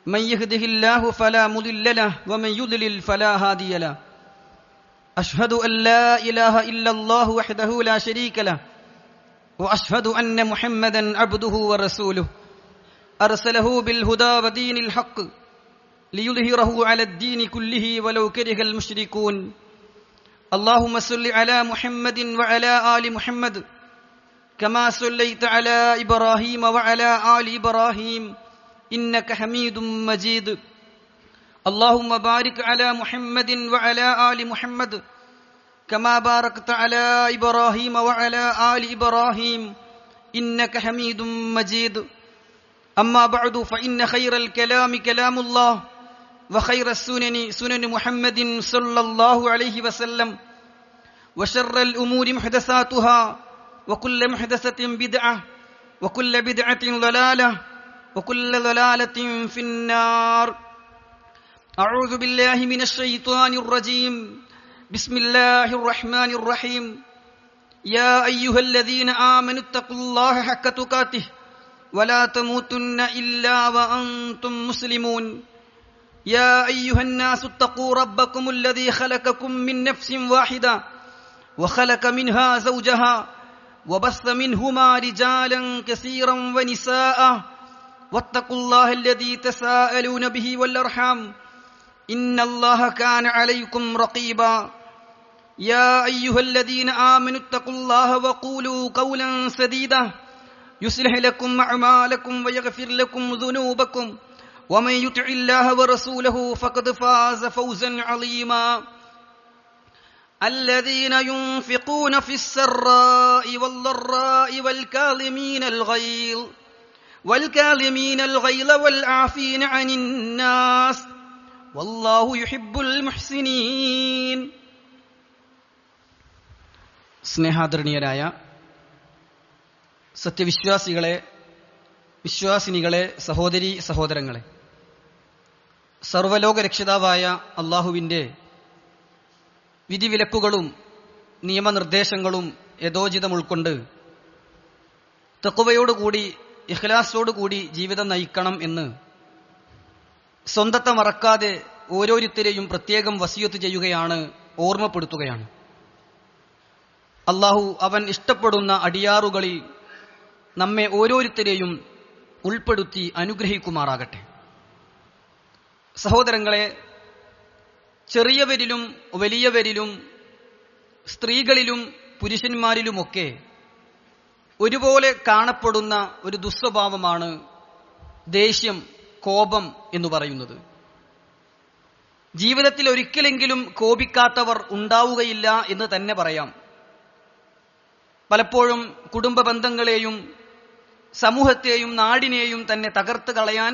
من يهده الله فلا مضل له ومن يضلل فلا هادي له أشهد أن لا إله إلا الله وحده لا شريك له وأشهد أن محمدا عبده ورسوله أرسله بالهدى ودين الحق ليظهره على الدين كله ولو كره المشركون اللهم صل على محمد وعلى آل محمد كما صليت على إبراهيم وعلى آل إبراهيم إنك حميد مجيد اللهم بارك على محمد وعلى آل محمد كما باركت على إبراهيم وعلى آل إبراهيم إنك حميد مجيد أما بعد فإن خير الكلام كلام الله وخير السنن سنن محمد صلى الله عليه وسلم وشر الأمور محدثاتها وكل محدثة بدعة وكل بدعة ضلالة وكل ضلالة في النار أعوذ بالله من الشيطان الرجيم بسم الله الرحمن الرحيم يا أيها الذين آمنوا اتقوا الله حق تقاته ولا تموتن إلا وأنتم مسلمون يا أيها الناس اتقوا ربكم الذي خلقكم من نفس واحدة وخلق منها زوجها وبث منهما رجالا كثيرا ونساء واتقوا الله الذي تساءلون به والأرحام إن الله كان عليكم رقيبا يا أيها الذين آمنوا اتقوا الله وقولوا قولا سديدا يصلح لكم أعمالكم ويغفر لكم ذنوبكم ومن يطع الله ورسوله فقد فاز فوزا عظيما الذين ينفقون في السراء والضراء والكاظمين الغيظ والعافين عن الناس والله يحب المحسنين. സ്നേഹാദരണീയരായ സത്യവിശ്വാസികളെ, വിശ്വാസിനികളെ, സഹോദരീ സഹോദരങ്ങളെ, സർവ്വലോക രക്ഷിതാവായ അള്ളാഹുവിൻ്റെ വിധിവിലക്കുകളും നിയമനിർദ്ദേശങ്ങളും യഥോചിതം ഉൾക്കൊണ്ട് തഖ്വയോടുകൂടി ഇഖ്ലാസോടുകൂടി ജീവിതം നയിക്കണം എന്ന് സ്വന്തത്തെ മറക്കാതെ ഓരോരുത്തരെയും പ്രത്യേകം വസിയത്ത് ചെയ്യുകയാണ്, ഓർമ്മപ്പെടുത്തുകയാണ്. അള്ളാഹു അവൻ ഇഷ്ടപ്പെടുന്ന അടിയാറുകളിൽ നമ്മെ ഓരോരുത്തരെയും ഉൾപ്പെടുത്തി അനുഗ്രഹിക്കുമാറാകട്ടെ. സഹോദരങ്ങളെ, ചെറിയവരിലും വലിയവരിലും സ്ത്രീകളിലും പുരുഷന്മാരിലുമൊക്കെ ഒരുപോലെ കാണപ്പെടുന്ന ഒരു ദുസ്വഭാവമാണ് ദേഷ്യം, കോപം എന്ന് പറയുന്നത്. ജീവിതത്തിൽ ഒരിക്കലെങ്കിലും കോപിക്കാത്തവർ ഉണ്ടാവുകയില്ല എന്ന് തന്നെ പറയാം. പലപ്പോഴും കുടുംബ ബന്ധങ്ങളെയും സമൂഹത്തെയും നാടിനെയും തന്നെ തകർത്ത് കളയാൻ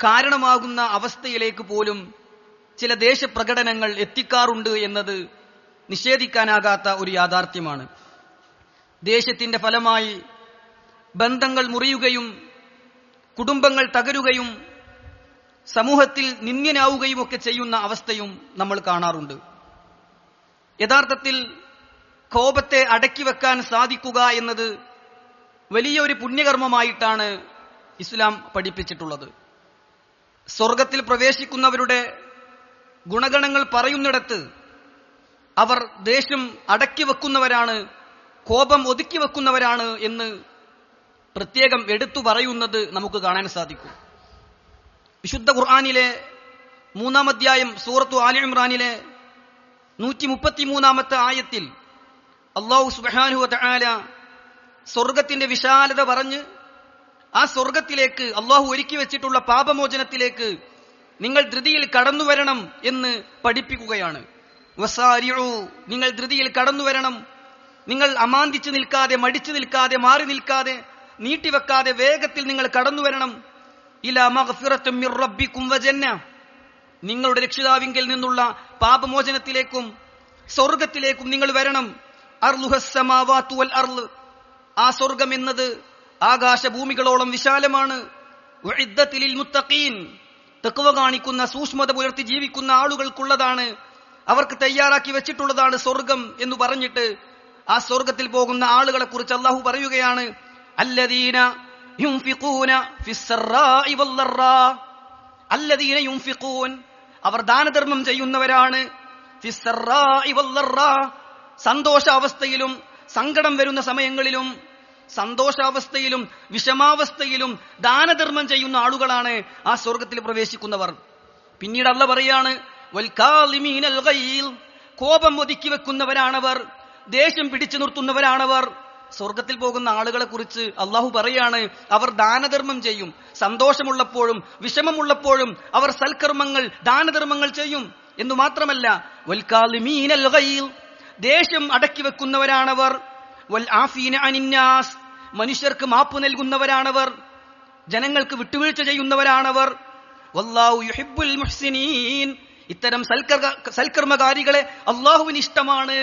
കാരണമാകുന്ന അവസ്ഥയിലേക്ക് പോലും ചില ദേശപ്രകടനങ്ങൾ എത്തിക്കാറുണ്ട് എന്നത് നിഷേധിക്കാനാകാത്ത ഒരു യാഥാർത്ഥ്യമാണ്. ദേശത്തിന്റെ ഫലമായി ബന്ധങ്ങൾ മുറിയുകയും കുടുംബങ്ങൾ തകരുകയും സമൂഹത്തിൽ നിന്ദ്യനാവുകയും ഒക്കെ ചെയ്യുന്ന അവസ്ഥയും നമ്മൾ കാണാറുണ്ട്. യഥാർത്ഥത്തിൽ കോപത്തെ അടക്കി വെക്കാൻ സാധിക്കുക എന്നത് വലിയൊരു പുണ്യകർമ്മമായിട്ടാണ് ഇസ്ലാം പഠിപ്പിച്ചിട്ടുള്ളത്. സ്വർഗത്തിൽ പ്രവേശിക്കുന്നവരുടെ ഗുണഗണങ്ങൾ പറയുന്നിടത്ത് അവർ ദേഷ്യം അടക്കി വെക്കുന്നവരാണ്, കോപം ഒതുക്കി വെക്കുന്നവരാണ് എന്ന് പ്രത്യേകം എടുത്തു പറയുന്നത് നമുക്ക് കാണാൻ സാധിക്കും. വിശുദ്ധ ഖുർആനിലെ 3-ാം അധ്യായം സൂറത്തു ആലി ഇംറാനിലെ 133-ാമത്തെ ആയത്തിൽ അല്ലാഹു സുബ്ഹാനഹു വ തആല സ്വർഗത്തിന്റെ വിശാലത പറഞ്ഞ് ആ സ്വർഗത്തിലേക്ക് അല്ലാഹു ഒരുക്കി വെച്ചിട്ടുള്ള പാപമോചനത്തിലേക്ക് നിങ്ങൾ ധൃതിയിൽ കടന്നു വരണം എന്ന് പഠിപ്പിക്കുകയാണ്. വസാരിഉ, നിങ്ങൾ ധൃതിയിൽ കടന്നു വരണം, നിങ്ങൾ അമാന്തിച്ചു നിൽക്കാതെ, മടിച്ചു നിൽക്കാതെ, മാറി നിൽക്കാതെ, നീട്ടിവെക്കാതെ വേഗത്തിൽ നിങ്ങൾ കടന്നു വരണം. ഇലാ മഗ്ഫിറത്തും മിർ റബ്ബിക്കും വജന്ന, നിങ്ങളുടെ രക്ഷിതാവിങ്കിൽ നിന്നുള്ള പാപമോചനത്തിലേക്കും സ്വർഗത്തിലേക്കും നിങ്ങൾ വരണം. അർളുഹസ് സമാവാതു വൽ അർള്, ആ സ്വർഗം എന്നത് ആകാശഭൂമികളോളം വിശാലമാണ്. ഉഇദ്ദത്തിൽ ലിൽ മുത്തഖീൻ, തഖ്വ കാണിക്കുന്ന, സൂക്ഷ്മത പുലർത്തി ജീവിക്കുന്ന ആളുകൾക്കുള്ളതാണ്, അവർക്ക് തയ്യാറാക്കി വെച്ചിട്ടുള്ളതാണ് സ്വർഗം എന്ന് പറഞ്ഞിട്ട് ആ സ്വർഗത്തിൽ പോകുന്ന ആളുകളെ കുറിച്ച് അല്ലാഹു പറയുകയാണ്, അല്ലദീന യുൻഫിഖൂന ഫിസ്സറാഇ വല്ലറാ, അല്ലദീന യുൻഫിഖൂൻ, അവർ ദാനധർമ്മം ചെയ്യുന്നവരാണ്. ഫിസ്സറാഇ വല്ലറാ, സന്തോഷാവസ്ഥയിലും സങ്കടം വരുന്ന സമയങ്ങളിലും സന്തോഷാവസ്ഥയിലും വിഷമാവസ്ഥയിലും ദാനധർമ്മം ചെയ്യുന്ന ആളുകളാണ് ആ സ്വർഗത്തിൽ പ്രവേശിക്കുന്നവർ. പിന്നീട് അല്ലാഹു പറയാണ് വൽകാലിമീനൽ ഗൈൽ, കോപം ഒതുക്കി വെക്കുന്നവരാണവർ, ദേഷ്യം പിടിച്ചു നിർത്തുന്നവരാണവർ. സ്വർഗത്തിൽ പോകുന്ന ആളുകളെ കുറിച്ച് അള്ളാഹു പറയാണ്, അവർ ദാനധർമ്മം ചെയ്യും. സന്തോഷമുള്ളപ്പോഴും വിഷമമുള്ളപ്പോഴും അവർ സൽക്കർമ്മങ്ങൾ ദാനധർമ്മങ്ങൾ ചെയ്യും എന്നു മാത്രമല്ല, വൽകാലിമീനൽ ഗൈൽ, ദേഷ്യം അടക്കി വെക്കുന്നവരാണവർ. വൽ ആഫീന അനിന്നാസ്, മനുഷ്യർക്ക് മാപ്പ് നൽകുന്നവരാണവർ, ജനങ്ങൾക്ക് വിട്ടുവീഴ്ച ചെയ്യുന്നവരാണവർ. വല്ലാഹു യുഹിബ്ബുൽ മുഹ്സിനീൻ, ഇത്തരം സൽക്കർമ്മകാരികളെ അള്ളാഹുവിന് ഇഷ്ടമാണ്.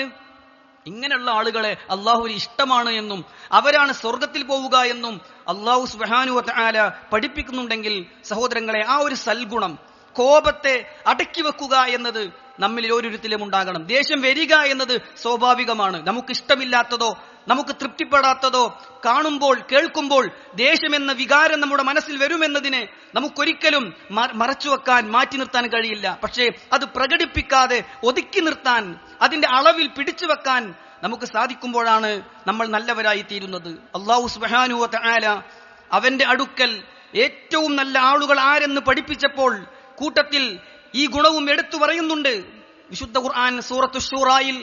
ഇങ്ങനെയുള്ള ആളുകളെ അള്ളാഹുവിന് ഇഷ്ടമാണ് എന്നും അവരാണ് സ്വർഗത്തിൽ പോവുക എന്നും അള്ളാഹു സുബ്ഹാനഹു വ തആല പഠിപ്പിക്കുന്നുണ്ടെങ്കിൽ സഹോദരങ്ങളെ, ആ ഒരു സൽഗുണം, കോപത്തെ അടക്കി വെക്കുക എന്നത് നമ്മിൽ ഓരോരുത്തരും ഉണ്ടാകണം. ദേഷ്യം വരിക എന്നത് സ്വാഭാവികമാണ്. നമുക്ക് ഇഷ്ടമില്ലാത്തതോ നമുക്ക് തൃപ്തിപ്പെടാത്തതോ കാണുമ്പോൾ കേൾക്കുമ്പോൾ ദേഷ്യമെന്ന വികാരം നമ്മുടെ മനസ്സിൽ വരുമെന്നതിനെ നമുക്കൊരിക്കലും മറച്ചുവെക്കാൻ, മാറ്റി നിർത്താൻ കഴിയില്ല. പക്ഷേ അത് പ്രകടിപ്പിക്കാതെ ഒതുക്കി നിർത്താൻ, അതിന്റെ അളവിൽ പിടിച്ചു വെക്കാൻ നമുക്ക് സാധിക്കുമ്പോഴാണ് നമ്മൾ നല്ലവരായി തീരുന്നത്. അല്ലാഹു സുബ്ഹാനഹു വ തആല അവന്റെ അടുക്കൽ ഏറ്റവും നല്ല ആളുകൾ ആരെന്ന് പഠിപ്പിച്ചപ്പോൾ കൂട്ടത്തിൽ ഈ ഗുണവും എടുത്തു പറയുന്നുണ്ട്. വിശുദ്ധ ഖുർആൻ സൂറത്തു ശൂറായിൽ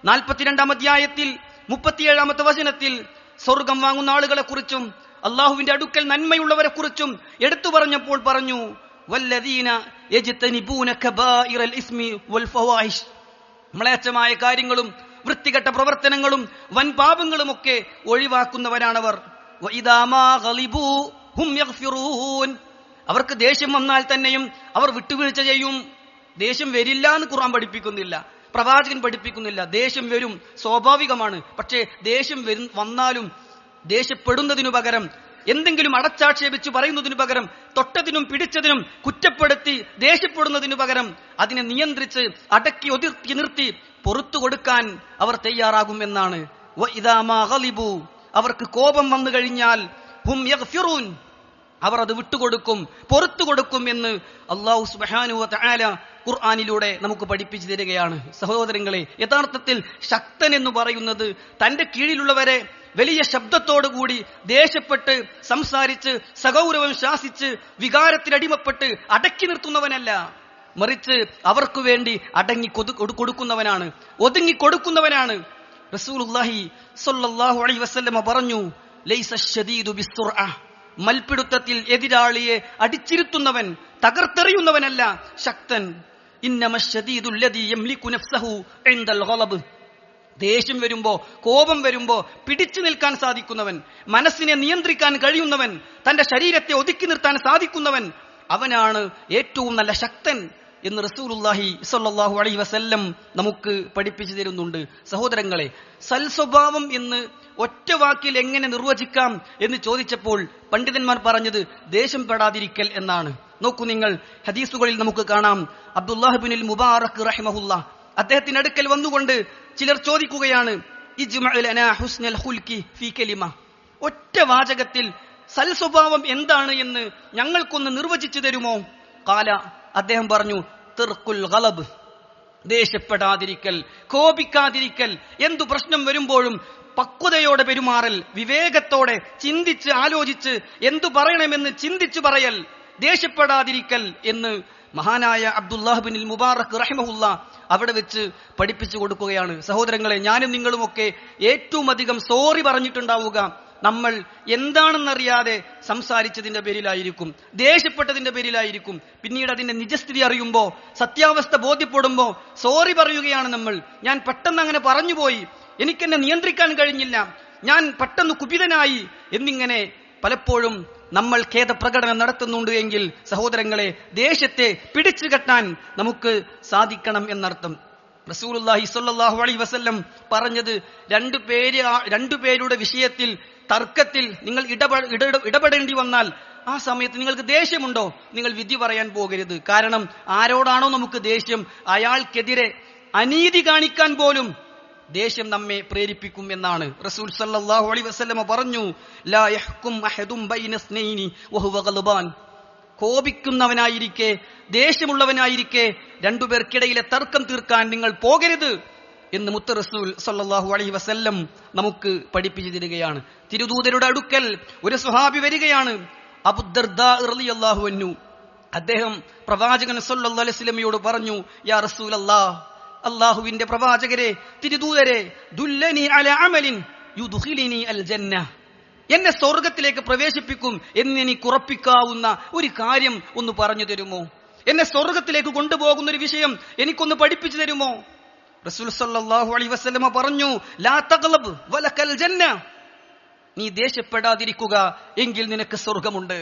42-ാം അധ്യായത്തിൽ 37-ാമത്തെ വചനത്തിൽ സ്വർഗം വാങ്ങുന്ന ആളുകളെ കുറിച്ചും അള്ളാഹുവിന്റെ അടുക്കൽ നന്മയുള്ളവരെ കുറിച്ചും എടുത്തു പറഞ്ഞപ്പോൾ പറഞ്ഞു, വല്ലദീന യജ്തനിബൂന കബായിറൽ ഇസ്മി വൽ ഫവാഹിഷ്, മ്ലേച്ഛമായ കാര്യങ്ങളും വൃത്തികെട്ട പ്രവർത്തനങ്ങളും വൻ പാപങ്ങളുമൊക്കെ ഒഴിവാക്കുന്നവരാണവർ. വഇദാ മാ ഗളിബൂ ഹും യഗ്ഫിറൂൻ, അവർക്ക് ദേഷ്യം വന്നാൽ തന്നെയും അവർ വിട്ടുവീഴ്ച ചെയ്യും. ദേഷ്യം വരില്ല എന്ന് ഖുർആൻ പഠിപ്പിക്കുന്നില്ല, പ്രവാചകൻ പഠിപ്പിക്കുന്നില്ല. ദേഷ്യം വരും, സ്വാഭാവികമാണ്. പക്ഷേ ദേഷ്യം വന്നാലും ദേഷ്യപ്പെടുന്നതിനു പകരം, എന്തെങ്കിലും അടച്ചാക്ഷേപിച്ച് പറയുന്നതിനു പകരം, തൊട്ടതിനും പിടിച്ചതിനും കുറ്റപ്പെടുത്തി ദേഷ്യപ്പെടുന്നതിനു പകരം അതിനെ നിയന്ത്രിച്ച് അടക്കി ഒതുക്കി നിർത്തി പൊറത്തു കൊടുക്കാൻ അവർ തയ്യാറാകും എന്നാണ്. വഇദാ മാ ഗളിബൂ, അവർക്ക് കോപം വന്നു കഴിഞ്ഞാൽ ഹും യഗ്ഫിറൂൻ, അവർ അത് വിട്ടുകൊടുക്കും, പൊറത്തു കൊടുക്കും എന്ന് അല്ലാഹു സുബ്ഹാനഹു വ തആല ഖുർആനിലൂടെ നമുക്ക് പഠിപ്പിച്ചു തരികയാണ്. സഹോദരങ്ങളെ, യഥാർത്ഥത്തിൽ ശക്തൻ എന്ന് പറയുന്നത് തന്റെ കീഴിലുള്ളവരെ വലിയ ശബ്ദത്തോടുകൂടി ദേഷ്യപ്പെട്ട് സംസാരിച്ച് സഗൗരവം ശാസിച്ച് വികാരത്തിനടിമപ്പെട്ട് അടക്കി നിർത്തുന്നവനല്ല, മറിച്ച് അവർക്ക് വേണ്ടി അടങ്ങി കൊടുക്കുന്നവനാണ്, ഒതുങ്ങി കൊടുക്കുന്നവനാണ്. റസൂലുള്ളാഹി സ്വല്ലല്ലാഹു അലൈഹി വസല്ലമ പറഞ്ഞു, ലൈസ ശദീദു ബിസ്സുർഅ, മൽപിടുത്തത്തിൽ എതിരാളിയെ അടിച്ചിരുത്തുന്നവൻ, തകർത്തെറിയുന്നവനല്ല ശക്തൻ. ഇന്നമ ശദീദുൽ ലദീ യംലികു നഫ്സഹു ഇൻദൽ ഗളബ്, ദേഷ്യം വരുമ്പോ, കോപം വരുമ്പോ പിടിച്ചു നിൽക്കാൻ സാധിക്കുന്നവൻ, മനസ്സിനെ നിയന്ത്രിക്കാൻ കഴിയുന്നവൻ, തന്റെ ശരീരത്തെ ഒതുക്കി നിർത്താൻ സാധിക്കുന്നവൻ, അവനാണ് ഏറ്റവും നല്ല ശക്തൻ എന്ന് റസൂലുള്ളാഹി സ്വല്ലല്ലാഹു അലൈഹി വസല്ലം നമുക്ക് പഠിപ്പിച്ചു തരുന്നുണ്ട്. സഹോദരങ്ങളെ, സൽസ്വഭാവം എന്ന് ഒറ്റ വാക്കിൽ എങ്ങനെ നിർവചിക്കാം എന്ന് ചോദിച്ചപ്പോൾ പണ്ഡിതന്മാർ പറഞ്ഞത് ദേഷ്യം പെടാതിരിക്കൽ എന്നാണ്. നോക്കൂ നിങ്ങൾ, ഹദീസുകളിൽ നമുക്ക് കാണാം, അബ്ദുല്ലാഹ് ഇബ്നുൽ മുബാറക് റഹിമഹുല്ലാ അദ്ദേഹത്തിന്റെ അടുക്കൽ വന്നുകൊണ്ട് ചിലർ ചോദിക്കുകയാണ്, ഇജ്മഅ ലനാ ഹുസ്നൽ ഖുൽഖി ഫീ കലിമ, ഒറ്റ വാചകത്തിൽ സൽസ്വഭാവം എന്താണ് എന്ന് ഞങ്ങൾക്കൊന്ന് നിർവചിച്ചു തരുമോ? ഖാല, അദ്ദേഹം പറഞ്ഞു, തിർക്കുൽ ഗളബ്, ദേഷ്യപ്പെടാതിരിക്കൽ, കോപിക്കാതിരിക്കൽ, എന്തു പ്രശ്നം വരുമ്പോഴും പക്വതയോടെ പെരുമാറൽ, വിവേകത്തോടെ ചിന്തിച്ച് ആലോചിച്ച് എന്തു പറയണമെന്ന് ചിന്തിച്ചു പറയൽ, ദേഷ്യപ്പെടാതിരിക്കൽ എന്ന് മഹാനായ അബ്ദുല്ലാഹ് ഇബ്നുൽ മുബാറക് റഹിമഹുല്ലാ അവിടെ വെച്ച് പഠിപ്പിച്ചു കൊടുക്കുകയാണ്. സഹോദരങ്ങളെ, ഞാനും നിങ്ങളുമൊക്കെ ഏറ്റവും അധികം സോറി പറഞ്ഞിട്ടുണ്ടാവുക നമ്മൾ എന്താണെന്നറിയാതെ സംസാരിച്ചതിന്റെ പേരിലായിരിക്കും, ദേഷ്യപ്പെട്ടതിന്റെ പേരിലായിരിക്കും. പിന്നീട് അതിന്റെ നിജസ്ഥിതി അറിയുമ്പോ, സത്യാവസ്ഥ ബോധ്യപ്പെടുമ്പോ സോറി പറയുകയാണ് നമ്മൾ. ഞാൻ പെട്ടെന്ന് അങ്ങനെ പറഞ്ഞുപോയി, എനിക്കെന്നെ നിയന്ത്രിക്കാൻ കഴിഞ്ഞില്ല, ഞാൻ പെട്ടെന്ന് കുപിതനായി എന്നിങ്ങനെ പലപ്പോഴും നമ്മൾ ഖേദപ്രകടനം നടത്തുന്നുണ്ട് എങ്കിൽ സഹോദരങ്ങളെ, ദേഷ്യത്തെ പിടിച്ചു കെട്ടാൻ നമുക്ക് സാധിക്കണം എന്നർത്ഥം. റസൂലുള്ളാഹി സ്വല്ലല്ലാഹു അലൈഹി വസല്ലം പറഞ്ഞത്, രണ്ടുപേരുടെ വിഷയത്തിൽ തർക്കത്തിൽ നിങ്ങൾ ഇടപെടേണ്ടി വന്നാൽ ആ സമയത്ത് നിങ്ങൾക്ക് ദേഷ്യമുണ്ടോ, നിങ്ങൾ വിധി പറയാൻ പോകരുത്. കാരണം ആരോടാണോ നമുക്ക് ദേഷ്യം, അയാൾക്കെതിരെ അനീതി കാണിക്കാൻ പോലും ദേഷ്യം നമ്മെ പ്രേരിപ്പിക്കും എന്നാണ് റസൂൽ സല്ലല്ലാഹു അലൈഹി വസല്ലം പറഞ്ഞു. ലാ യഹ്കും അഹദും ബൈന ഇസ്നൈനി വഹുവ ഗളബാൻ, കോപിക്കുന്നവനായിരിക്കെ, ദേഷ്യമുള്ളവനായിരിക്കെ രണ്ടുപേർക്കിടയിലെ തർക്കം തീർക്കാൻ നിങ്ങൾ പോകരുത് എന്ന് മുത്ത് റസൂൽ സല്ലല്ലാഹു അലൈഹി വസല്ലം നമുക്ക് പഠിപ്പിച്ചു തരികയാണ്. തിരുദൂതരുടെ അടുക്കൽ ഒരു സ്വഹാബി വരികയാണ്, അബൂദർദാ റളിയല്ലാഹു അൻഹു. അദ്ദേഹം പ്രവാചകൻ സല്ലല്ലാഹു അലൈഹി വസല്ലമയോട് പറഞ്ഞു, യാ റസൂലല്ലാഹ്, അല്ലാഹുവിന്റെ പ്രവാചകരെ, തിരുദൂതരെ, ദുല്ലനി അലാ അമലിൻ യുദ്ഖിലിനി അൽ ജന്ന, എന്നെ സ്വർഗത്തിലേക്ക് പ്രവേശിപ്പിക്കും എന്നെനിക്ക് ഉറപ്പിക്കാവുന്ന ഒരു കാര്യം ഒന്ന് പറഞ്ഞു തരുമോ? എന്നെ സ്വർഗത്തിലേക്ക് കൊണ്ടുപോകുന്ന ഒരു വിഷയം എനിക്കൊന്ന് പഠിപ്പിച്ചു തരുമോ? റസൂൽ സല്ലല്ലാഹു അലൈഹി വസല്ലമ പറഞ്ഞു, ലാ തഗ്ലബ് വലകൽ ജന്ന, നീ ദേഷ്യപ്പെടാതിരിക്കുക എങ്കിൽ നിനക്ക് സ്വർഗമുണ്ട്,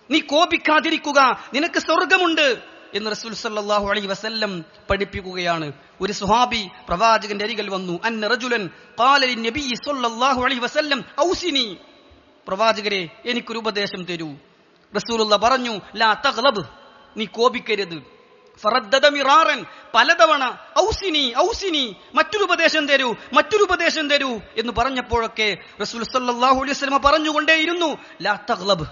നീ കോപിക്കാതിരിക്കുക നിനക്ക് സ്വർഗമുണ്ട് എന്ന് റസൂൽ സല്ലല്ലാഹു അലൈഹി വസല്ലം പഠിപ്പിക്കുകയാണ്. ഒരു സ്വഹാബി പ്രവാചകന്റെ അരികിൽ വന്നു, അന്ന റജുലൻ ഖാല ലിന്നബി സല്ലല്ലാഹു അലൈഹി വസല്ലം ഔസിനി, പ്രവാചകരെ എനിക്കൊരു ഉപദേശം തരൂ. റസൂലുള്ളാഹി പറഞ്ഞു, ലാ തഗ്ലബ്, നീ കോപിക്കരുത്. ഫറദ്ദദ മിറാറൻ, പലതവണ ഔസിനി ഔസിനി, മറ്റൊരു ഉപദേശം തരൂ, മറ്റൊരു ഉപദേശം തരൂ എന്ന് പറഞ്ഞപ്പോഴൊക്കെ റസൂൽ സല്ലല്ലാഹു അലൈഹി വസല്ലം പറഞ്ഞുകൊണ്ടേയിരുന്നു, ലാ തഗ്ലബ്,